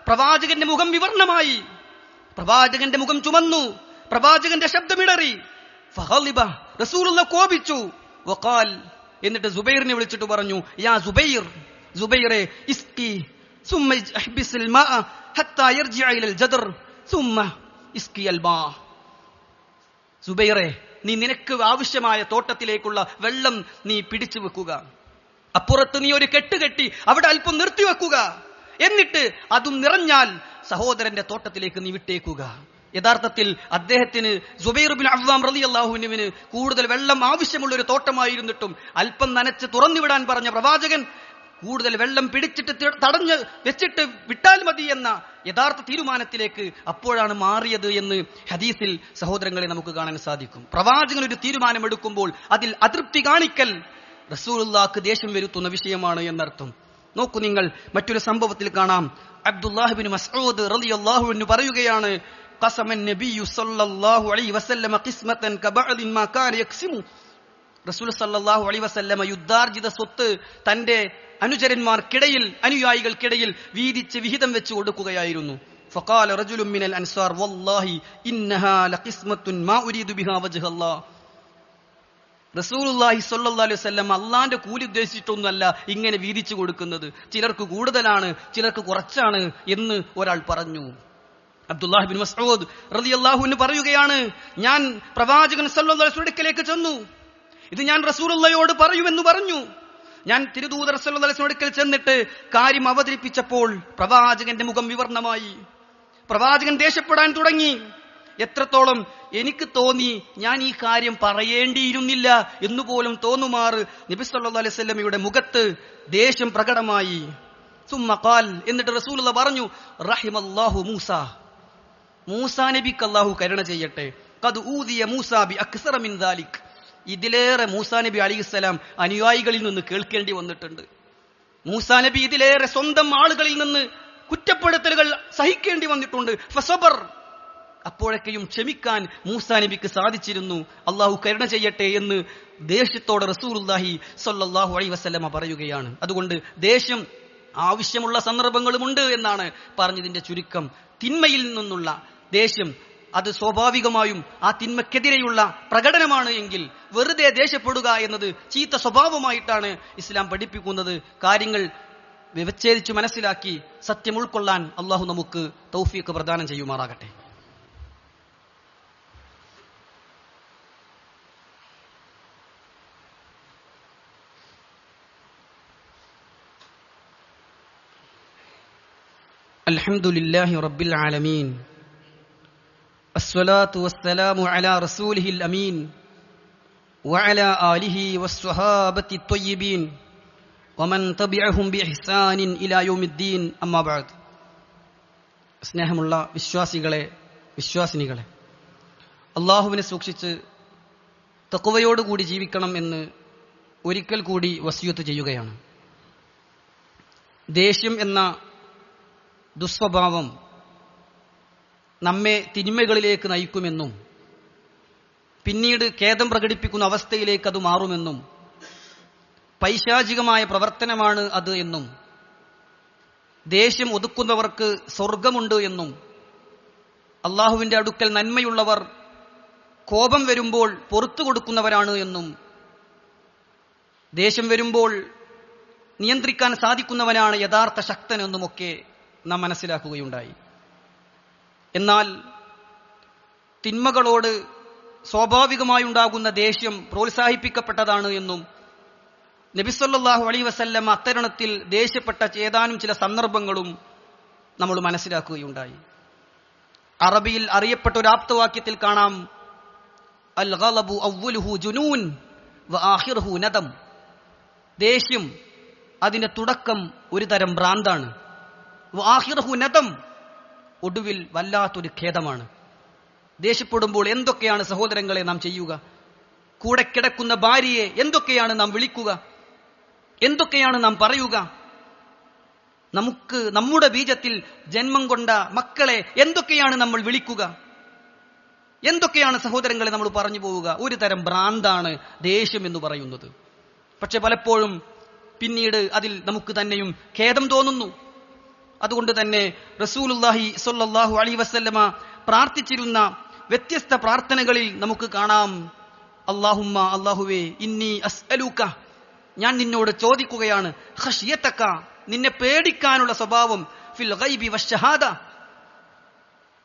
പ്രവാചകന്റെ മുഖം വിവർണമായി, പ്രവാചകന്റെ മുഖം ചുമന്നു, പ്രവാചകന്റെ ശബ്ദമിടറി. ഫഗളിബ, റസൂലുള്ള കോപിച്ചു. വഖാൽ, എന്നിട്ട് സുബൈറിനെ വിളിച്ചിട്ട് പറഞ്ഞു, യാ സുബൈർ, സുബൈറെ, ഇസ്കി സുമ്മ ഇഹ്ബിസിൽ മാ ഹത്താ യർജിഅ ഇലൽ ജദർ സുമ്മ ഇസ്കി അൽ മാ. സുബൈറെ, നീ നിനക്ക് ആവശ്യമായ തോട്ടത്തിലേക്കുള്ള വെള്ളം നീ പിടിച്ചു വെക്കുക, അപ്പുറത്ത് നീ ഒരു കെട്ട് കെട്ടി അവിടെ അല്പം നിർത്തിവെക്കുക, എന്നിട്ട് അതും നിറഞ്ഞാൽ സഹോദരന്റെ തോട്ടത്തിലേക്ക് നീ വിട്ടേക്കുക. യഥാർത്ഥത്തിൽ അദ്ദേഹത്തിന് സുബൈർ ഇബ്നുൽ അവ്വാം റളിയല്ലാഹു അൻഹുവിന് കൂടുതൽ വെള്ളം ആവശ്യമുള്ള ഒരു തോട്ടമായിരുന്നിട്ടും അല്പം നനച്ച് തുറന്നുവിടാൻ പറഞ്ഞ പ്രവാചകൻ കൂടുതൽ വെള്ളം പിടിച്ചിട്ട് തടഞ്ഞ് വെച്ചിട്ട് വിട്ടാൽ മതി എന്ന യഥാർത്ഥ തീരുമാനത്തിലേക്ക് അപ്പോഴാണ് മാറിയത് എന്ന് ഹദീസിൽ സഹോദരങ്ങളെ നമുക്ക് കാണാൻ സാധിക്കും. പ്രവാചകൻ ഒരു തീരുമാനമെടുക്കുമ്പോൾ അതിൽ അതൃപ്തി കാണിക്കൽ റസൂലുള്ളാഹിക്ക് ദേഷ്യം വരുത്തുന്ന വിഷയമാണ് എന്നർത്ഥം. നോക്കൂ നിങ്ങൾ, മറ്റൊരു സംഭവത്തിൽ കാണാം. അബ്ദുല്ലാഹ് ഇബ്നു മസ്ഊദ് റളിയല്ലാഹു അൻഹു പറയുകയാണ്, ഖസമൻ നബിയ്യു സല്ലല്ലാഹു അലൈഹി വസല്ലമ ഖിസ്മതൻ കബഅദിൻ മാ കാന യഖ്സിമു. റസൂൽ സല്ലല്ലാഹു അലൈഹി വസല്ലമ യുദ്ധാർജിത സ്വത്ത് തന്റെ അനുചരന്മാർക്കിടയിൽ, അനുയായികൾക്കിടയിൽ വീതിച്ച് വിഹിതം വെച്ച് കൊടുക്കുകയായിരുന്നു. ഫഖാല റജുലുൻ മിനൽ അൻസാർ വല്ലാഹി ഇന്നഹാ ലഖിസ്മത്തുൻ മാ ഉരീദു ബിഹാ വജ്ഹല്ലാഹ്. റസൂലുള്ളാഹി സ്വല്ലല്ലാഹു അലൈഹി വസല്ലം അള്ളാന്റെ കൂലി ഉദ്ദേശിച്ചിട്ടൊന്നുമല്ല ഇങ്ങനെ വീതിച്ചു കൊടുക്കുന്നത്, ചിലർക്ക് കൂടുതലാണ് ചിലർക്ക് കുറച്ചാണ് എന്ന് ഒരാൾ പറഞ്ഞു. അബ്ദുല്ലാഹ് ഇബ്നു മസ്ഊദ് റളിയല്ലാഹു അൻഹു പറയുകയാണ്, ഞാൻ പ്രവാചകൻ സല്ലല്ലാഹു അലൈഹി വസല്ലം അടുക്കലേക്ക് ചെന്നു, ഇത് ഞാൻ റസൂലുള്ളാഹിയോട് പറയുമെന്ന് പറഞ്ഞു. ഞാൻ തിരുദൂതർ സല്ലല്ലാഹു അലൈഹി വസല്ലം അടുക്കൽ ചെന്നിട്ട് കാര്യം അവതരിപ്പിച്ചപ്പോൾ പ്രവാചകന്റെ മുഖം വിവർണമായി. പ്രവാചകൻ ദേഷ്യപ്പെടാൻ തുടങ്ങി. എത്രത്തോളം എനിക്ക് തോന്നി ഞാൻ ഈ കാര്യം പറയേണ്ടിയിരുന്നില്ല എന്നുപോലും തോന്നുമാറ് നബി സല്ലല്ലാഹു അലൈഹി വസല്ലമയുടെ മുഖത്ത് ദേഷ്യം പ്രകടമായി. സുമ്മ ഖാൽ, എന്നിട്ട് റസൂലുള്ളാഹി പറഞ്ഞു, റഹിമല്ലാഹു മൂസ, മൂസാ നബിക്ക് അല്ലാഹു കരുണ ചെയ്യട്ടെ. ഖദ് ഊദിയ മൂസാ ബി അക്സറ മിൻ ദാലിക്. ഇതിലേറെ മൂസാ നബി അലൈഹിസ്സലാം അനുയായികളിൽ നിന്ന് കേൾക്കേണ്ടി വന്നിട്ടുണ്ട്. മൂസാ നബി ഇതിലേറെ സ്വന്തം ആളുകളിൽ നിന്ന് കുറ്റപ്പെടുത്തലുകൾ സഹിക്കേണ്ടി വന്നിട്ടുണ്ട്. ഫസബർ, അപ്പോഴൊക്കെയും ക്ഷമിക്കാൻ മൂസാ നബിക്ക് സാധിച്ചിരുന്നു. അള്ളാഹു കരുണ ചെയ്യട്ടെ എന്ന് ദേഷ്യത്തോടെ റസൂലുള്ളാഹി സ്വല്ലല്ലാഹു അലൈഹി വസല്ലമ പറയുകയാണ്. അതുകൊണ്ട് ദേഷ്യം ആവശ്യമുള്ള സന്ദർഭങ്ങളുമുണ്ട് എന്നാണ് പറഞ്ഞതിന്റെ ചുരുക്കം. തിന്മയിൽ നിന്നുള്ള ദേഷ്യം അത് സ്വാഭാവികമായും ആ തിന്മക്കെതിരെയുള്ള പ്രകടനമാണ് എങ്കിൽ വെറുതെ ദേഷ്യപ്പെടുക എന്നത് ചീത്ത സ്വഭാവമായിട്ടാണ് ഇസ്ലാം പഠിപ്പിക്കുന്നത്. കാര്യങ്ങൾ വിവച്ഛേദിച്ചു മനസ്സിലാക്കി സത്യം ഉൾക്കൊള്ളാൻ അള്ളാഹു നമുക്ക് തൗഫീഖ് പ്രദാനം ചെയ്യുമാറാകട്ടെ. അൽഹംദുലില്ലാഹി റബ്ബിൽ ആലമീൻ, അസ്സലാത്തു വസ്സലാമു അലാ റസൂലിഹിൽ അമീൻ വഅലാ ആലിഹി വസ്സഹാബത്തി ത്വയ്യിബീൻ വമൻ തബിഅഹും ബിഇഹ്സാനിൻ ഇലാ യൗമിദ്ദീൻ. അമ്മാ ബഅദ്. സ്നേഹമുള്ള വിശ്വാസികളെ, വിശ്വാസിനികളെ, അല്ലാഹുവിനെ സൂക്ഷിച്ച് തഖ്വയോടുകൂടി ജീവിക്കണം എന്ന് ഒരിക്കൽ കൂടി വസിയത്ത് ചെയ്യുകയാണ്. ദേഷ്യം എന്ന ദുസ്വഭാവം നമ്മെ തിന്മകളിലേക്ക് നയിക്കുമെന്നും പിന്നീട് ഖേദം പ്രകടിപ്പിക്കുന്ന അവസ്ഥയിലേക്ക് അത് മാറുമെന്നും പൈശാചികമായ പ്രവർത്തനമാണ് അത് എന്നും ദേഷ്യം ഒതുക്കുന്നവർക്ക് സ്വർഗമുണ്ട് എന്നും അള്ളാഹുവിന്റെ അടുക്കൽ നന്മയുള്ളവർ കോപം വരുമ്പോൾ പൊറത്തു കൊടുക്കുന്നവരാണ് എന്നും ദേഷ്യം വരുമ്പോൾ നിയന്ത്രിക്കാൻ സാധിക്കുന്നവനാണ് യഥാർത്ഥ ശക്തനെന്നുമൊക്കെ നാം മനസ്സിലാക്കുകയുണ്ടായി. എന്നാൽ തിന്മകളോട് സ്വാഭാവികമായുണ്ടാകുന്ന ദേഷ്യം പ്രോത്സാഹിപ്പിക്കപ്പെട്ടതാണ് എന്നും നബി സല്ലല്ലാഹു അലൈഹി വസല്ലം അത്തരണത്തിൽ ദേഷ്യപ്പെട്ട ഏതാനും ചില സന്ദർഭങ്ങളും നമ്മൾ മനസ്സിലാക്കുകയുണ്ടായി. അറബിയിൽ അറിയപ്പെട്ട ഒരു ആപ്തവാക്യത്തിൽ കാണാം, അൽ ഗളബു അവ്വലുഹു ജുനൂൻ വ ആഖിറുഹു നദം. ദേഷ്യം അതിന്റെ തുടക്കം ഒരു തരം ഭ്രാന്താണ്. വ ആഖിറുഹു നദം, ഒടുവിൽ വല്ലാത്തൊരു ഖേദമാണ്. ദേഷ്യപ്പെടുമ്പോൾ എന്തൊക്കെയാണ് സഹോദരങ്ങളെ നാം ചെയ്യുക? കൂടെ കിടക്കുന്ന ഭാര്യയെ എന്തൊക്കെയാണ് നാം വിളിക്കുക? എന്തൊക്കെയാണ് നാം പറയുക? നമുക്ക് നമ്മുടെ ബീജത്തിൽ ജന്മം കൊണ്ട മക്കളെ എന്തൊക്കെയാണ് നമ്മൾ വിളിക്കുക? എന്തൊക്കെയാണ് സഹോദരങ്ങളെ നമ്മൾ പറഞ്ഞു പോവുക? ഒരു തരം ഭ്രാന്താണ് ദേഷ്യം എന്ന് പറയുന്നത്. പക്ഷെ പലപ്പോഴും പിന്നീട് അതിൽ നമുക്ക് തന്നെയും ഖേദം തോന്നുന്നു. അതുകൊണ്ട് തന്നെ റസൂലുള്ളാഹി സ്വല്ലല്ലാഹു അലൈഹി വസല്ലമ പ്രാർത്ഥിച്ചിരുന്ന വ്യത്യസ്ത പ്രാർത്ഥനകളിൽ നമുക്ക് കാണാം, അല്ലാഹുമ്മ, അല്ലാഹുവേ, ഇന്നി അസ്അലുക, ഞാൻ നിന്നോട് ചോദിക്കുകയാണ്, ഖശ്യതക, നിന്നെ പേടിക്കാനുള്ള സ്വഭാവം, ഫിൽ ഗൈബി വശഹാദ,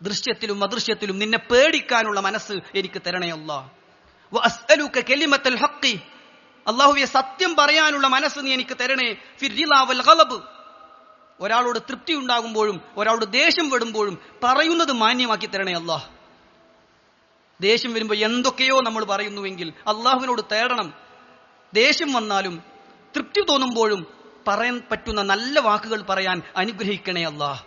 ദൃശ്യത്തിലും അദൃശ്യത്തിലും നിന്നെ പേടിക്കാനുള്ള മനസ്സ് എനിക്ക് തരണേ അല്ലാഹ്. വ അസ്അലുക കലിമത്തൽ ഹഖ്, അല്ലാഹുവേ, സത്യം പറയാനുള്ള മനസ്സ് നീ എനിക്ക് തരണേ. ഫിർ റിളാ വൽ ഗളബ്, ഒരാളോട് തൃപ്തി ഉണ്ടാകുമ്പോഴും ഒരാളോട് ദേഷ്യം വരുമ്പോഴും പറയുന്നത് മാന്യമാക്കി തരണേ അല്ലാഹ്. ദേഷ്യം വരുമ്പോൾ എന്തൊക്കെയോ നമ്മൾ പറയുന്നുവെങ്കിൽ അള്ളാഹുവിനോട് തേടണം. ദേഷ്യം വന്നാലും തൃപ്തി തോന്നുമ്പോഴും പറയാൻ പറ്റുന്ന നല്ല വാക്കുകൾ പറയാൻ അനുഗ്രഹിക്കണേ അല്ലാഹ്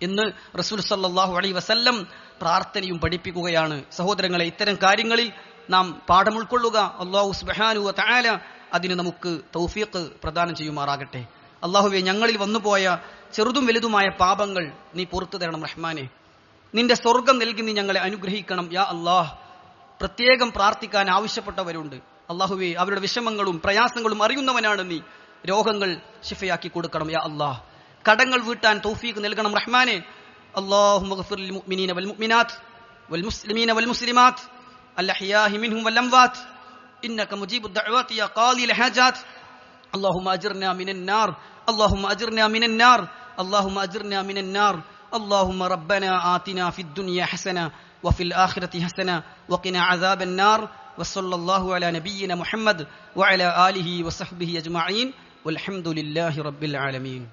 എന്ന് റസൂൽ സല്ലല്ലാഹു അലൈഹി വസല്ലം പ്രാർത്ഥനയും പഠിപ്പിക്കുകയാണ്. സഹോദരങ്ങളെ, ഇത്തരം കാര്യങ്ങളിൽ നാം പാഠം ഉൾക്കൊള്ളുക. അല്ലാഹു സുബ്ഹാനഹു വ തആല അതിന് നമുക്ക് തൗഫീഖ് പ്രദാനം ചെയ്യുമാറാകട്ടെ. അല്ലാഹുവേ, ഞങ്ങളിൽ വന്നുപോയ ചെറുതും വലുതുമായ പാപങ്ങൾ നീ പുറത്തു തരണം റഹ്മാനെ. നിന്റെ സ്വർഗം നൽകി നീ ഞങ്ങളെ അനുഗ്രഹിക്കണം യാ അല്ലാഹ്. പ്രത്യേകം പ്രാർത്ഥിക്കാൻ ആവശ്യപ്പെട്ടവരുണ്ട്. അല്ലാഹുവേ, അവരുടെ വിഷമങ്ങളും പ്രയാസങ്ങളും അറിയുന്നവനാണ് നീ. രോഗങ്ങൾ ശിഫയാക്കി കൊടുക്കണം യാ അല്ലാഹ്. കടങ്ങൾ വീട്ടാൻ തൗഫീഖ് നൽകണം റഹ്മാനെ. അല്ലാഹുമ്മ ഗ്ഫിർ ലിൽ മുഅ്മിനീന വൽ മുഅ്മിനാത്ത് വൽ മുസ്ലിമീന വൽ മുസ്ലിമാത്ത് അൽഅഹ്യാഇ മിൻഹും വൽ അംവാത്ത് ഇന്നക മുജീബുദ് ദഅവാതി യാ ഖാദിൽ ഹാജാത്ത്. اللهم أجرنا من النار اللهم أجرنا من النار اللهم أجرنا من النار اللهم ربنا آتنا في الدنيا حسنة وفي الآخرة حسنة وقنا عذاب النار وصلى الله على نبينا محمد وعلى آله وصحبه أجمعين والحمد لله رب العالمين.